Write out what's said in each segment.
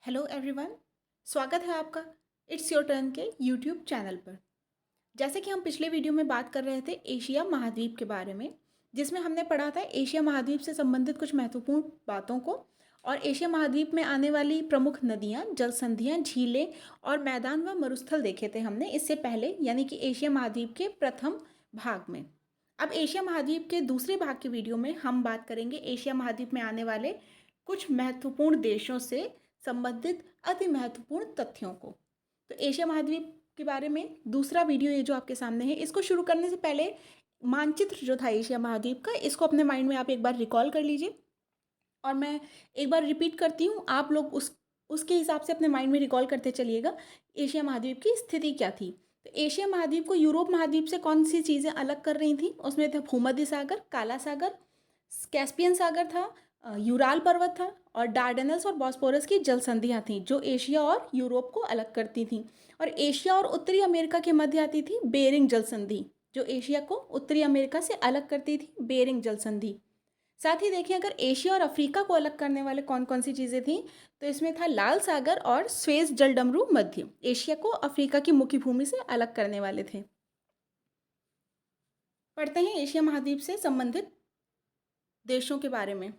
Hello everyone. स्वागत है आपका इट्स योर टर्न के यूट्यूब चैनल पर। जैसे कि हम पिछले वीडियो में बात कर रहे थे एशिया महाद्वीप के बारे में, जिसमें हमने पढ़ा था एशिया महाद्वीप से संबंधित कुछ महत्वपूर्ण बातों को और एशिया महाद्वीप में आने वाली प्रमुख नदियाँ, जल संधियाँ, झीलें और मैदान व मरुस्थल देखे थे हमने इससे पहले, यानी कि एशिया महाद्वीप के प्रथम भाग में। अब एशिया महाद्वीप के दूसरे भाग के वीडियो में हम बात करेंगे एशिया महाद्वीप में आने वाले कुछ महत्वपूर्ण देशों से संबंधित अति महत्वपूर्ण तथ्यों को। तो एशिया महाद्वीप के बारे में दूसरा वीडियो ये जो आपके सामने है, इसको शुरू करने से पहले मानचित्र जो था एशिया महाद्वीप का, इसको अपने माइंड में आप एक बार रिकॉल कर लीजिए और मैं एक बार रिपीट करती हूँ, आप लोग उसके हिसाब से अपने माइंड में रिकॉल करते चलिएगा एशिया महाद्वीप की स्थिति क्या थी। तो एशिया महाद्वीप को यूरोप महाद्वीप से कौन सी चीज़ें अलग कर रही थी? उसमें थे भूमध्य सागर, काला सागर, कैस्पियन सागर था, यूराल पर्वत था और डार्डेनल्स और बॉस्फोरस की जल संधियाँ थीं जो एशिया और यूरोप को अलग करती थीं। और एशिया और उत्तरी अमेरिका के मध्य आती थी बेरिंग जल संधि, जो एशिया को उत्तरी अमेरिका से अलग करती थी, बेरिंग जल संधि। साथ ही देखिए, अगर एशिया और अफ्रीका को अलग करने वाले कौन कौन सी चीज़ें थीं, तो इसमें था लाल सागर और स्वेज जलडमरू मध्य, एशिया को अफ्रीका की मुख्य भूमि से अलग करने वाले थे। पढ़ते हैं एशिया महाद्वीप से संबंधित देशों के बारे में।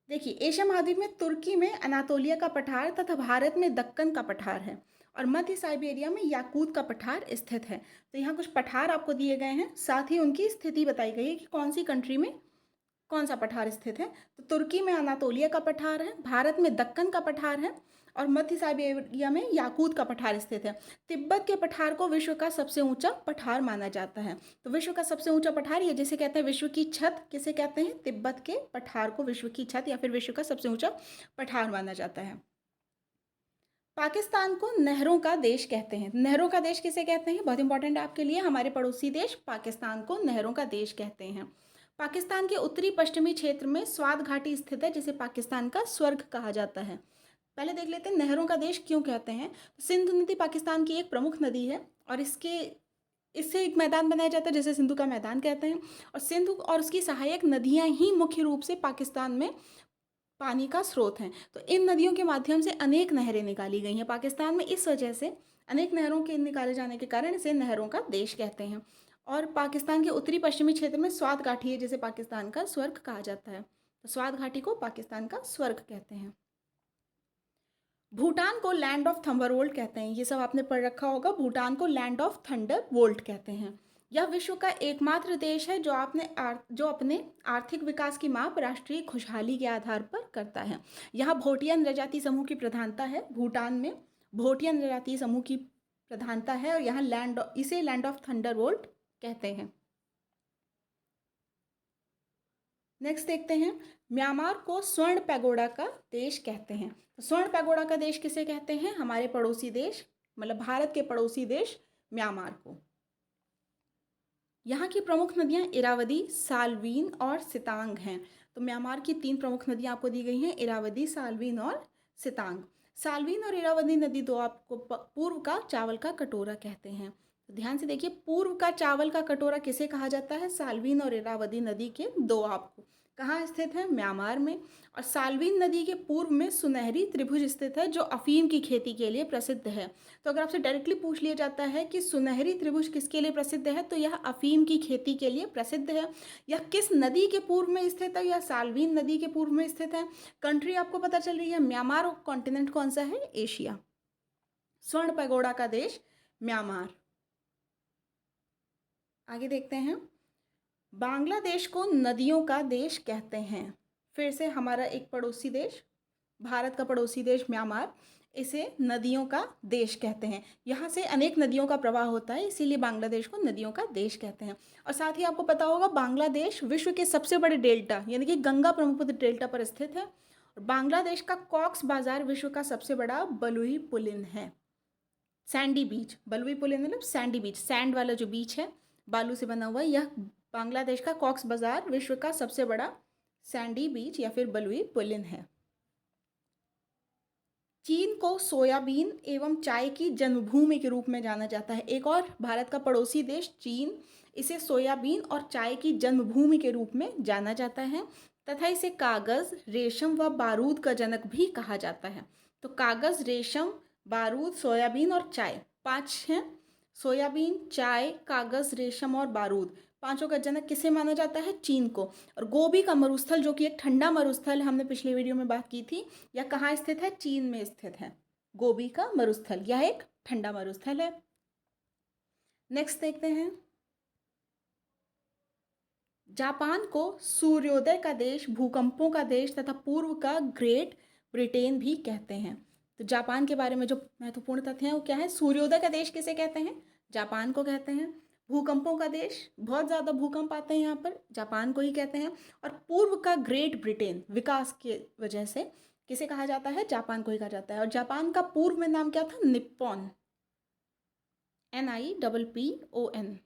देखिए, एशिया महाद्वीप में तुर्की में अनातोलिया का पठार तथा भारत में दक्कन का पठार है और मध्य साइबेरिया में याकूत का पठार स्थित है। तो यहाँ कुछ पठार आपको दिए गए हैं, साथ ही उनकी स्थिति बताई गई है कि कौन सी कंट्री में कौन सा पठार स्थित है। तो तुर्की में अनातोलिया का पठार है, भारत में दक्कन का पठार है और मध्य साइबेरिया में याकूत का पठार स्थित है। तिब्बत के पठार को विश्व का सबसे ऊंचा पठार माना जाता है। तो विश्व का सबसे ऊंचा पठार, ये जिसे कहते हैं विश्व की छत, किसे कहते हैं? तिब्बत के पठार को विश्व की छत या फिर विश्व का सबसे ऊंचा पठार माना जाता है। पाकिस्तान को नहरों का देश कहते हैं। नहरों का देश किसे कहते हैं? बहुत इंपॉर्टेंट है आपके लिए, हमारे पड़ोसी देश पाकिस्तान को नहरों का देश कहते हैं। पाकिस्तान के उत्तरी पश्चिमी क्षेत्र में स्वात घाटी स्थित है, जिसे पाकिस्तान का स्वर्ग कहा जाता है। पहले देख लेते हैं नहरों का देश क्यों कहते हैं। सिंधु नदी पाकिस्तान की एक प्रमुख नदी है और इससे एक मैदान बनाया जाता है जिसे सिंधु का मैदान कहते हैं। और सिंधु और उसकी सहायक नदियां ही मुख्य रूप से पाकिस्तान में पानी का स्रोत हैं। तो इन नदियों के माध्यम से अनेक नहरें निकाली गई हैं पाकिस्तान में। इस वजह से अनेक नहरों के निकाले जाने के कारण इसे नहरों का देश कहते हैं। और पाकिस्तान के उत्तरी पश्चिमी क्षेत्र में स्वात घाटी है जिसे पाकिस्तान का स्वर्ग कहा जाता है। तो स्वात घाटी को पाकिस्तान का स्वर्ग कहते हैं। भूटान को लैंड ऑफ थंडर बोल्ट कहते हैं, ये सब आपने पढ़ रखा होगा। भूटान को लैंड ऑफ थंडर बोल्ट कहते हैं। यह विश्व का एकमात्र देश है जो अपने आर्थिक विकास की माप राष्ट्रीय खुशहाली के आधार पर करता है। यहाँ भोटिया जनजाति समूह की प्रधानता है। भूटान में भोटिया जनजाति समूह की प्रधानता है और यहाँ इसे लैंड ऑफ थंडर बोल्ट कहते हैं। नेक्स्ट देखते हैं, म्यांमार को स्वर्ण पैगोडा का देश कहते हैं। तो स्वर्ण पैगोडा का देश किसे कहते हैं? हमारे पड़ोसी देश, मतलब भारत के पड़ोसी देश म्यांमार को। यहाँ की प्रमुख नदियाँ इरावदी, साल्वीन और सितांग हैं। तो म्यांमार की 3 प्रमुख नदियाँ आपको दी गई हैं, इरावदी, साल्वीन और सितांग। साल्वीन और इरावदी नदी दो आपको पूर्व का चावल का कटोरा कहते हैं। तो ध्यान से देखिए, पूर्व का चावल का कटोरा किसे कहा जाता है? साल्वीन और इरावदी नदी के दो आपको कहाँ स्थित है? म्यांमार में। और साल्वीन नदी के पूर्व में सुनहरी त्रिभुज स्थित है जो अफीम की खेती के लिए प्रसिद्ध है। तो अगर आपसे डायरेक्टली पूछ लिया जाता है कि सुनहरी त्रिभुज किसके लिए प्रसिद्ध है, तो यह अफीम की खेती के लिए प्रसिद्ध है। यह किस नदी के पूर्व में स्थित है? यह साल्वीन नदी के पूर्व में स्थित है। कंट्री आपको पता चल रही है म्यांमार, और कॉन्टिनेंट कौन सा है? एशिया। स्वर्ण पैगोडा का देश म्यांमार। आगे देखते हैं, बांग्लादेश को नदियों का देश कहते हैं। फिर से हमारा एक पड़ोसी देश, भारत का पड़ोसी देश म्यांमार, इसे नदियों का देश कहते हैं। यहाँ से अनेक नदियों का प्रवाह होता है, इसीलिए बांग्लादेश को नदियों का देश कहते हैं। और साथ ही आपको पता होगा, बांग्लादेश विश्व के सबसे बड़े डेल्टा यानी कि गंगा ब्रह्मपुत्र डेल्टा पर स्थित है। और बांग्लादेश का कॉक्स बाजार विश्व का सबसे बड़ा बलुई पुलिन है। सैंडी बीच, बलुई पुलिन मतलब सैंडी बीच, सैंड वाला जो बीच है, बालू से बना हुआ, यह बांग्लादेश का कॉक्स बाजार विश्व का सबसे बड़ा सैंडी बीच या फिर बलुई पुलिन है। चीन को सोयाबीन एवं चाय की जन्मभूमि के रूप में जाना जाता है। एक और भारत का पड़ोसी देश चीन, इसे सोयाबीन और चाय की जन्मभूमि के रूप में जाना जाता है तथा इसे कागज़, रेशम व बारूद का जनक भी कहा जाता है। तो कागज़, रेशम, बारूद, सोयाबीन और चाय, 5 हैं। सोयाबीन, चाय, कागज़, रेशम और बारूद, पाँचों का जनक किसे माना जाता है? चीन को। और गोबी का मरुस्थल, जो कि एक ठंडा मरुस्थल है, हमने पिछले वीडियो में बात की थी, यह कहाँ स्थित है? चीन में स्थित है। गोबी का मरुस्थल, यह एक ठंडा मरुस्थल है। नेक्स्ट देखते हैं, जापान को सूर्योदय का देश, भूकंपों का देश तथा पूर्व का ग्रेट ब्रिटेन भी कहते हैं। तो जापान के बारे में जो महत्वपूर्ण तथ्य हैं वो क्या है? सूर्योदय का देश किसे कहते हैं? जापान को कहते हैं। भूकंपों का देश, बहुत ज़्यादा भूकंप आते हैं यहाँ पर, जापान को ही कहते हैं। और पूर्व का ग्रेट ब्रिटेन, विकास की वजह से किसे कहा जाता है? जापान को ही कहा जाता है। और जापान का पूर्व में नाम क्या था? Nippon, NIPPON,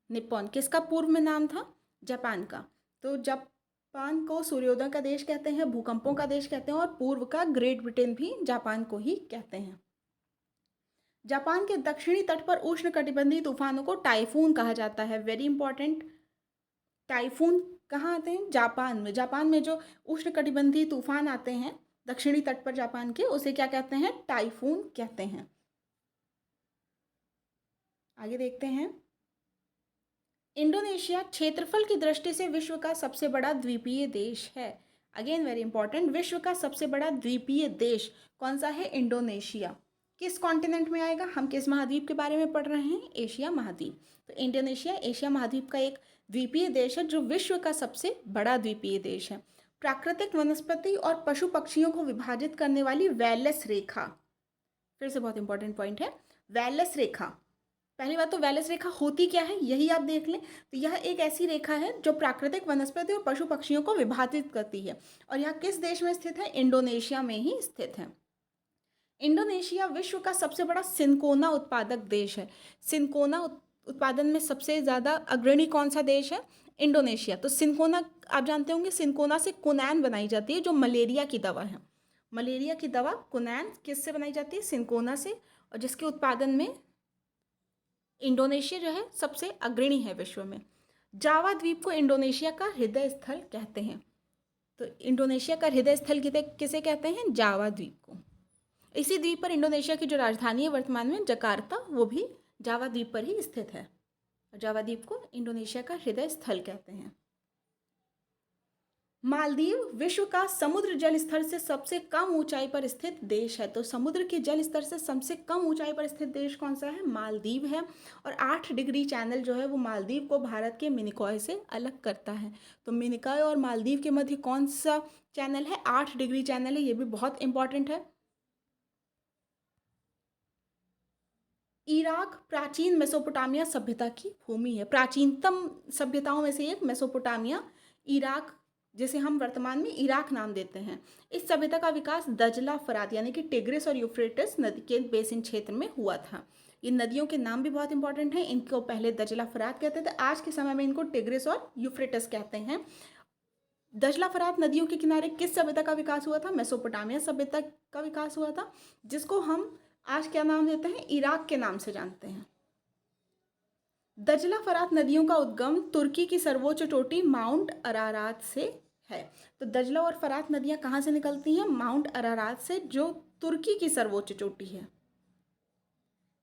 Nippon. किसका पूर्व में नाम था? जापान का। तो जापान को सूर्योदय का देश कहते हैं, भूकंपों का देश कहते हैं, और पूर्व का ग्रेट ब्रिटेन भी जापान को ही कहते हैं। जापान के दक्षिणी तट पर उष्णकटिबंधीय तूफानों को टाइफून कहा जाता है। वेरी इंपॉर्टेंट, टाइफून कहाँ आते हैं? जापान में। जापान में जो उष्णकटिबंधीय तूफान आते हैं दक्षिणी तट पर जापान के, उसे क्या कहते हैं? टाइफून कहते हैं। आगे देखते हैं, इंडोनेशिया क्षेत्रफल की दृष्टि से विश्व का सबसे बड़ा द्वीपीय देश है। अगेन वेरी इंपॉर्टेंट, विश्व का सबसे बड़ा द्वीपीय देश कौन सा है? इंडोनेशिया। किस कॉन्टिनेंट में आएगा? हम किस महाद्वीप के बारे में पढ़ रहे हैं? एशिया महाद्वीप। तो इंडोनेशिया एशिया महाद्वीप का एक द्वीपीय देश है जो विश्व का सबसे बड़ा द्वीपीय देश है। प्राकृतिक वनस्पति और पशु पक्षियों को विभाजित करने वाली वैलेस रेखा, फिर से बहुत इंपॉर्टेंट पॉइंट है, वैलेस रेखा। पहली बात तो वैलेस रेखा होती क्या है, यही आप देख लें। तो यह एक ऐसी रेखा है जो प्राकृतिक वनस्पति और पशु पक्षियों को विभाजित करती है। और यह किस देश में स्थित है? इंडोनेशिया में ही स्थित है। इंडोनेशिया विश्व का सबसे बड़ा सिनकोना उत्पादक देश है। सिनकोना उत्पादन में सबसे ज़्यादा अग्रणी कौन सा देश है? इंडोनेशिया। तो सिनकोना आप जानते होंगे, सिनकोना से कुनैन बनाई जाती है जो मलेरिया की दवा है। मलेरिया की दवा कुनैन किससे बनाई जाती है? सिनकोना से। और जिसके उत्पादन में इंडोनेशिया जो है सबसे अग्रणी है विश्व में। जावा द्वीप को इंडोनेशिया का हृदय स्थल कहते हैं। तो इंडोनेशिया का हृदय स्थल किसे कहते हैं? जावा द्वीप को। इसी द्वीप पर इंडोनेशिया की जो राजधानी है वर्तमान में जकार्ता, वो भी जावा द्वीप पर ही स्थित है। जावा द्वीप को इंडोनेशिया का हृदय स्थल कहते हैं। मालदीव विश्व का समुद्र जल स्तर से सबसे कम ऊंचाई पर स्थित देश है। तो समुद्र के जल स्तर से सबसे कम ऊंचाई पर स्थित देश कौन सा है? मालदीव है। और 8 डिग्री चैनल जो है वो मालदीव को भारत के मिनिकॉय से अलग करता है। तो मिनिकॉय और मालदीव के मध्य कौन सा चैनल है? 8 डिग्री चैनल है, ये भी बहुत इंपॉर्टेंट है। इराक प्राचीन मेसोपोटामिया सभ्यता की भूमि है। प्राचीनतम सभ्यताओं में से एक मेसोपोटामिया, इराक, जिसे हम वर्तमान में इराक नाम देते हैं। इस सभ्यता का विकास दजला फरात यानी कि टिग्रिस और यूफ्रेटिस नदी के बेसिन क्षेत्र में हुआ था। ये नदियों के नाम भी बहुत इंपॉर्टेंट हैं। इनको पहले दजला फरात कहते थे, आज के समय में इनको टिग्रिस और यूफ्रेटिस कहते हैं। दजला फरात नदियों के किनारे किस सभ्यता का विकास हुआ था? मेसोपोटामिया सभ्यता का विकास हुआ था, जिसको हम आज क्या नाम देते हैं? इराक के नाम से जानते हैं। दजला फरात नदियों का उद्गम तुर्की की सर्वोच्च चोटी माउंट अरारात से है। तो दजला और फरात नदियां कहाँ से निकलती हैं? माउंट अरारात से, जो तुर्की की सर्वोच्च चोटी है।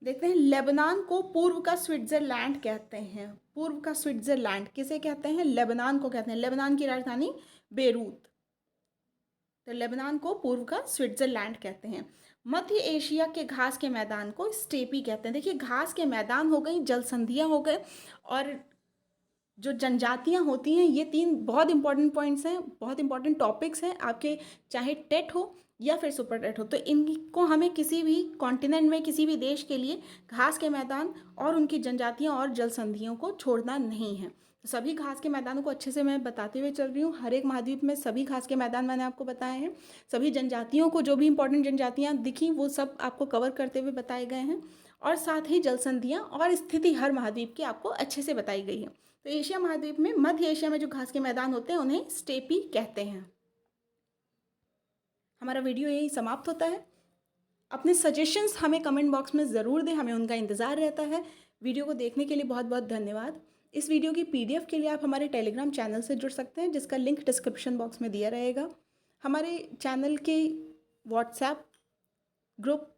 देखते हैं, लेबनान को पूर्व का स्विट्जरलैंड कहते हैं। पूर्व का स्विट्जरलैंड किसे कहते हैं? लेबनान को कहते हैं। लेबनान की राजधानी बेरूत। तो लेबनान को पूर्व का स्विट्जरलैंड कहते हैं। मध्य एशिया के घास के मैदान को स्टेपी कहते हैं। देखिए, घास के मैदान हो गई, जलसंधियाँ हो गए, और जो जनजातियाँ होती हैं, ये 3 बहुत इंपॉर्टेंट पॉइंट्स हैं, बहुत इंपॉर्टेंट टॉपिक्स हैं आपके, चाहे टेट हो या फिर सुपर टेट हो। तो इनको हमें किसी भी कॉन्टिनेंट में, किसी भी देश के लिए घास के मैदान और उनकी जनजातियाँ और जलसंधियों को छोड़ना नहीं है। तो सभी घास के मैदानों को अच्छे से मैं बताते हुए चल रही हूँ। हर एक महाद्वीप में सभी घास के मैदान मैंने आपको बताए हैं। सभी जनजातियों को, जो भी इंपॉर्टेंट जनजातियाँ दिखी, वो सब आपको कवर करते हुए बताए गए हैं। और साथ ही जलसंधियाँ और स्थिति हर महाद्वीप की आपको अच्छे से बताई गई है। तो एशिया महाद्वीप में, मध्य एशिया में जो घास के मैदान होते हैं उन्हें स्टेपी कहते हैं। हमारा वीडियो यही समाप्त होता है। अपने सजेशंस हमें कमेंट बॉक्स में ज़रूर दें, हमें उनका इंतज़ार रहता है। वीडियो को देखने के लिए बहुत बहुत धन्यवाद। इस वीडियो की PDF के लिए आप हमारे टेलीग्राम चैनल से जुड़ सकते हैं, जिसका लिंक डिस्क्रिप्शन बॉक्स में दिया रहेगा। हमारे चैनल के WhatsApp group,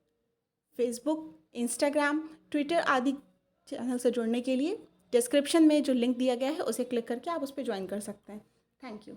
Facebook, Instagram, Twitter आदि चैनल से जुड़ने के लिए डिस्क्रिप्शन में जो लिंक दिया गया है उसे क्लिक करके आप उस पर ज्वाइन कर सकते हैं। Thank you.